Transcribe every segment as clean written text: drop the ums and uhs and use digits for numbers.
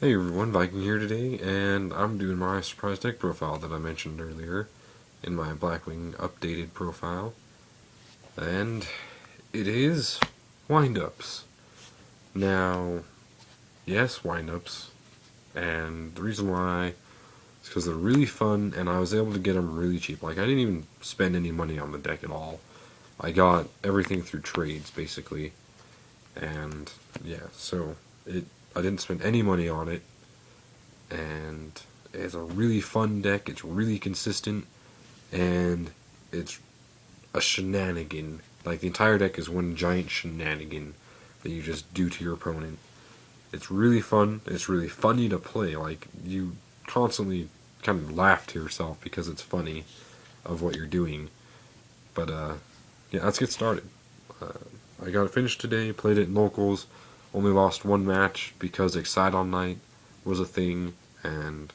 Hey everyone, Viking here today, and I'm doing my surprise deck profile that I mentioned earlier in my Blackwing updated profile. And it is windups. Now, yes, windups. And the reason why is because they're really fun, and I was able to get them really cheap. Like, I didn't even spend any money on the deck at all. I got everything through trades, basically. And, yeah, so I didn't spend any money on it, and it's a really fun deck. It's really consistent, and it's a shenanigan. Like, the entire deck is one giant shenanigan that you just do to your opponent. It's really fun. It's really funny to play. Like, you constantly kind of laugh to yourself because it's funny of what you're doing. But yeah, let's get started. Uh, I got it finished today. Played it in locals. Only lost one match because Exciton Night was a thing, and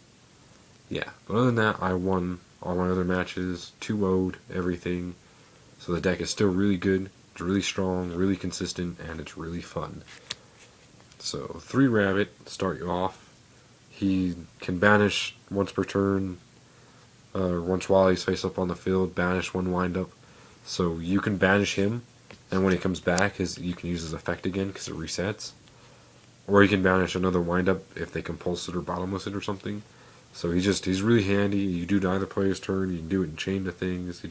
yeah, but other than that, I won all my other matches, 2-0'd everything. So the deck is still really good, it's really strong, really consistent, and it's really fun. So 3 Rabbit, start you off. He can banish once per turn, once while he's face up on the field, banish one windup. So you can banish him, and when he comes back, you can use his effect again because it resets. Or you can banish another windup if they compulse it or bottomless it or something. So he's really handy. You do it either player's turn. You can do it in chain of things.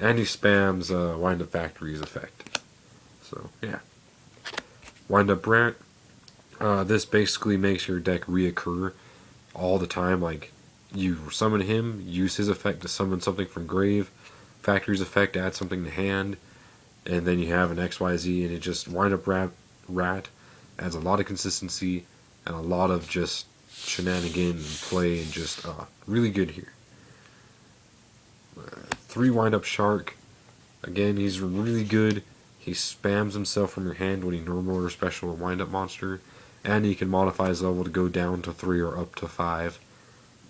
And he spams Wind Up Factory's effect. So yeah, Wind Up Brat. This basically makes your deck reoccur all the time. Like, you summon him, use his effect to summon something from grave. Factory's effect adds something to hand, and then you have an XYZ, and it just Wind Up Rat adds a lot of consistency and a lot of just shenanigan and play, and just really good here. 3 Wind Up Shark. Again, he's really good. He spams himself from your hand when he normal or special or wind up monster, and he can modify his level to go down to 3 or up to 5.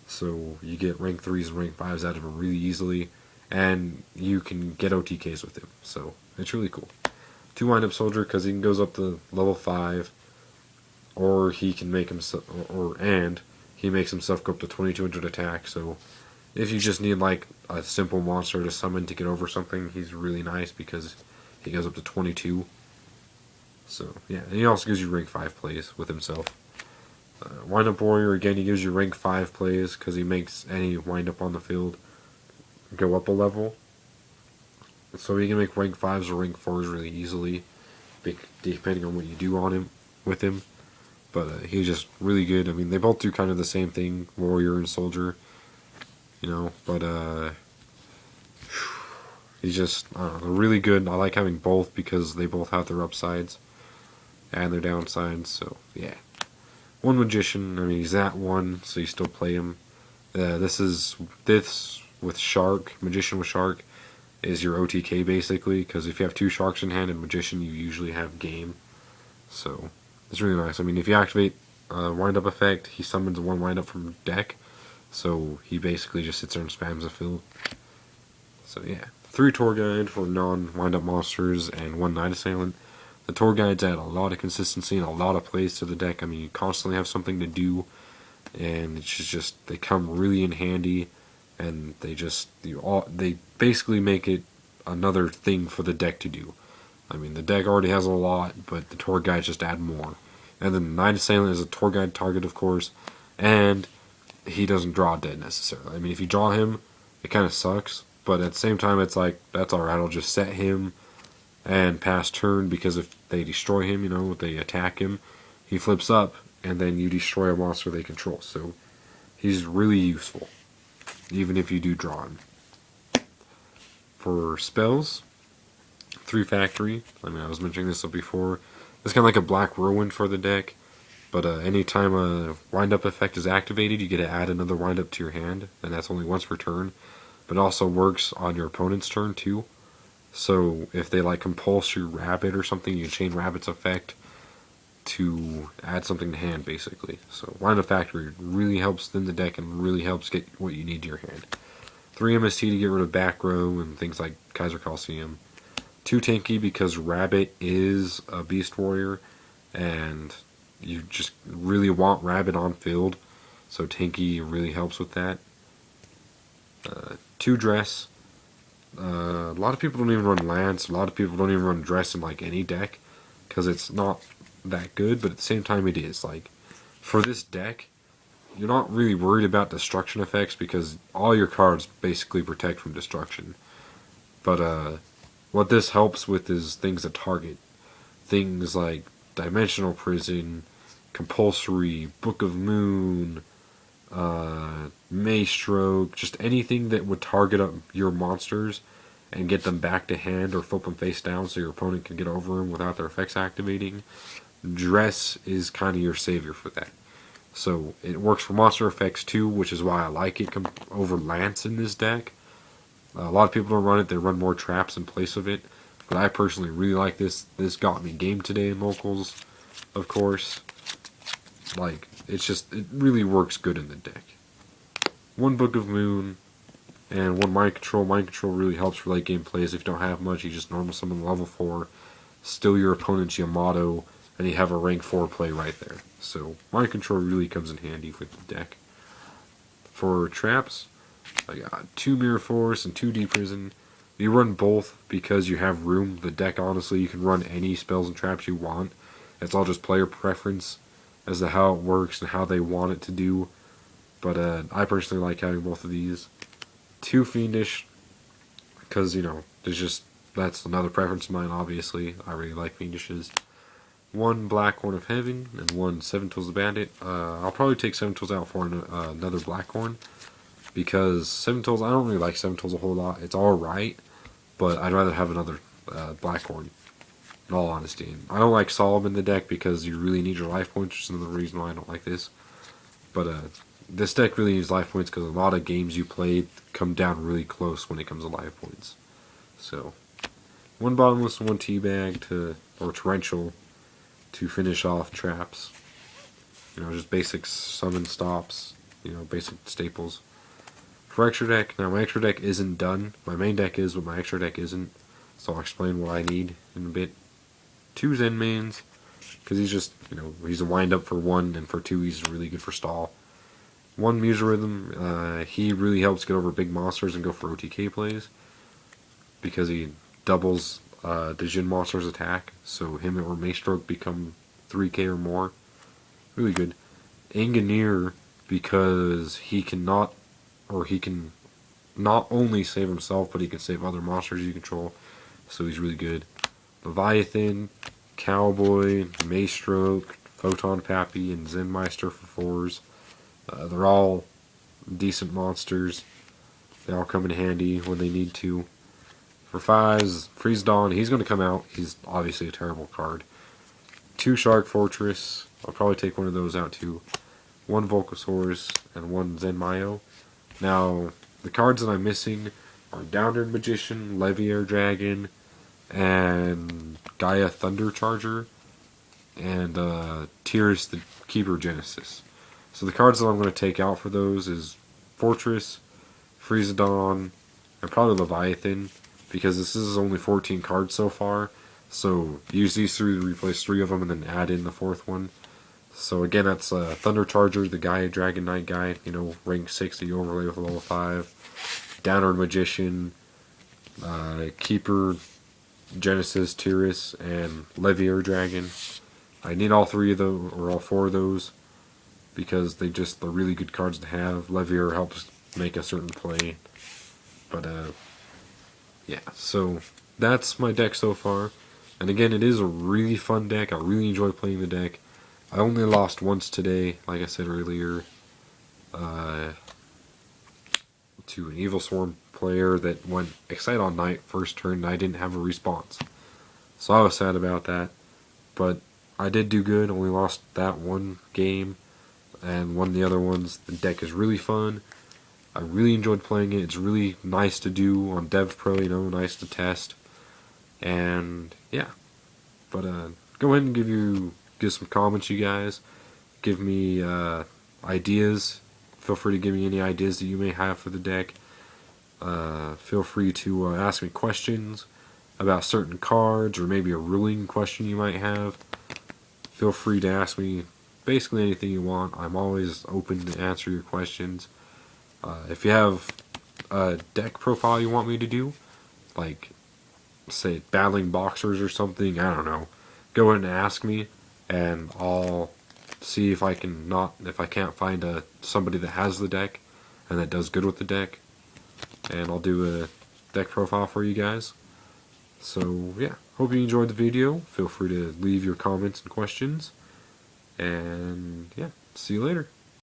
So you get rank 3s and rank 5s out of him really easily, and you can get OTKs with him. So it's really cool. 2 Wind Up Soldier because he goes up to level 5, or he can make himself, and he makes himself go up to 2200 attack. So if you just need like a simple monster to summon to get over something, he's really nice because he goes up to 22. So yeah, and he also gives you rank 5 plays with himself. Wind Up Warrior, again, he gives you rank 5 plays because he makes any wind up on the field go up a level. So he can make rank 5s or rank 4s really easily, depending on what you do on him with him. But he's just really good. I mean, they both do kind of the same thing, Warrior and Soldier, but he's just, I don't know, really good. I like having both because they both have their upsides and their downsides, so yeah. 1 Magician, I mean, he's at 1, so you still play him. This with Shark, Magician with Shark, is your OTK basically, because if you have 2 Sharks in hand and Magician, you usually have game. So it's really nice. I mean, if you activate Wind Up effect, he summons 1 Wind Up from deck, so he basically just sits there and spams a field. So yeah, 3 Tour Guide for non-wind up monsters and 1 Night Assailant. The Tour Guides add a lot of consistency and a lot of plays to the deck. I mean, you constantly have something to do, and it's just they come really in handy, and they basically make it another thing for the deck to do. I mean, the deck already has a lot, but the Tour Guides just add more. And then the Night Assailant is a Tour Guide target, of course, and he doesn't draw dead necessarily. I mean, if you draw him, it kind of sucks, but at the same time, it's like, that's alright, I'll just set him and pass turn, because if they destroy him, if they attack him, he flips up, and then you destroy a monster they control. So he's really useful, even if you do draw him. For spells, 3 Factory. I mean, I was mentioning this before. It's kind of like a Black Whirlwind for the deck, but anytime a Wind Up effect is activated, you get to add another Wind Up to your hand, and that's only once per turn. But it also works on your opponent's turn too. So if they like compulse your Rabbit or something, you can chain Rabbit's effect to add something to hand, basically. So Wind Up Factory really helps thin the deck and really helps get what you need to your hand. 3 MST to get rid of back row and things like Kaiser Coliseum. 2 Tanky because Rabbit is a Beast Warrior, and you just really want Rabbit on field, so Tanky really helps with that. 2 Dress. A lot of people don't even run Lance. A lot of people don't even run Dress in like any deck because it's not that good. But at the same time, it is like for this deck, you're not really worried about destruction effects because all your cards basically protect from destruction. But what this helps with is things that target things like Dimensional Prison, Compulsory, Book of Moon, Maystroke, just anything that would target up your monsters and get them back to hand or flip them face down so your opponent can get over them without their effects activating. Dress is kind of your savior for that. So it works for monster effects too, which is why I like it over Lance in this deck. A lot of people don't run it, they run more traps in place of it. But I personally really like this. This got me game today in locals, of course. Like, it really works good in the deck. 1 Book of Moon and 1 Mind Control. Mind Control really helps for late game plays. If you don't have much, you just normal summon level 4, steal your opponent's Yamato, and you have a rank 4 play right there. So, Mind Control really comes in handy with the deck. For traps, I got 2 Mirror Force and 2 Deep Prison. You run both because you have room. The deck, honestly, you can run any spells and traps you want. It's all just player preference as to how it works and how they want it to do. But I personally like having both of these. 2 Fiendish, because, that's another preference of mine, obviously. I really like Fiendishes. 1 Blackhorn of Heaven and 1 Seven Tools of Bandit. I'll probably take Seven Tools out for another Blackhorn. Because Seven Tools, I don't really like Seven Tools a whole lot. It's alright, but I'd rather have another Blackhorn, in all honesty. And I don't like Solemn in the deck because you really need your life points, which is another reason why I don't like this. But this deck really needs life points because a lot of games you played come down really close when it comes to life points. So, 1 Bottomless and 1 Teabag or Torrential to finish off traps. Just basic summon stops, basic staples. For extra deck, now my extra deck isn't done. My main deck is, but my extra deck isn't. So I'll explain what I need in a bit. 2 Zen mains, because he's just, he's a wind up for 1, and for 2 he's really good for stall. 1 Muserhythm, he really helps get over big monsters and go for OTK plays, because he doubles the Jin monster's attack, so him or Maystroke become 3k or more. Really good. Engineer, because he can not only save himself, but he can save other monsters you control, so he's really good. Leviathan, Cowboy, Maystroke, Photon Pappy, and Zenmeister for 4s. They're all decent monsters. They all come in handy when they need to. For 5s, Freeze Dawn, he's going to come out. He's obviously a terrible card. 2 Shark Fortress, I'll probably take one of those out too. 1 Volcasaurus, and 1 Zenmayo. Now, the cards that I'm missing are Downerd Magician, Leviair Dragon, and Gaia Thunder Charger, and Tyrus the Keeper Genesis. So the cards that I'm going to take out for those is Fortress, Freezedon, and probably Leviathan, because this is only 14 cards so far, so use these 3 to replace 3 of them and then add in the 4th one. So again, that's Thunder Charger, the Gaia Dragon Knight guy, rank 60 overlay with a level 5. Downerd Magician, Keeper, Genesis, Tyrus, and Leviair Dragon. I need all 3 of those, or all 4 of those, because they're really good cards to have. Leviair helps make a certain play. But, yeah, so that's my deck so far. And again, it is a really fun deck. I really enjoy playing the deck. I only lost once today, like I said earlier, to an Evil Swarm player that went Excite on Night first turn and I didn't have a response. So I was sad about that. But I did do good, only lost that one game and won the other ones. The deck is really fun. I really enjoyed playing it. It's really nice to do on DevPro, nice to test. And yeah. But go ahead and give some comments, you guys. Give me ideas. Feel free to give me any ideas that you may have for the deck. Feel free to ask me questions about certain cards, or maybe a ruling question you might have. Feel free to ask me basically anything you want. I'm always open to answer your questions. If you have a deck profile you want me to do, like, say, battling boxers or something, I don't know, go ahead and ask me, and I'll see if I can't find somebody that has the deck, and that does good with the deck, and I'll do a deck profile for you guys. So, yeah, hope you enjoyed the video. Feel free to leave your comments and questions. And, yeah, see you later.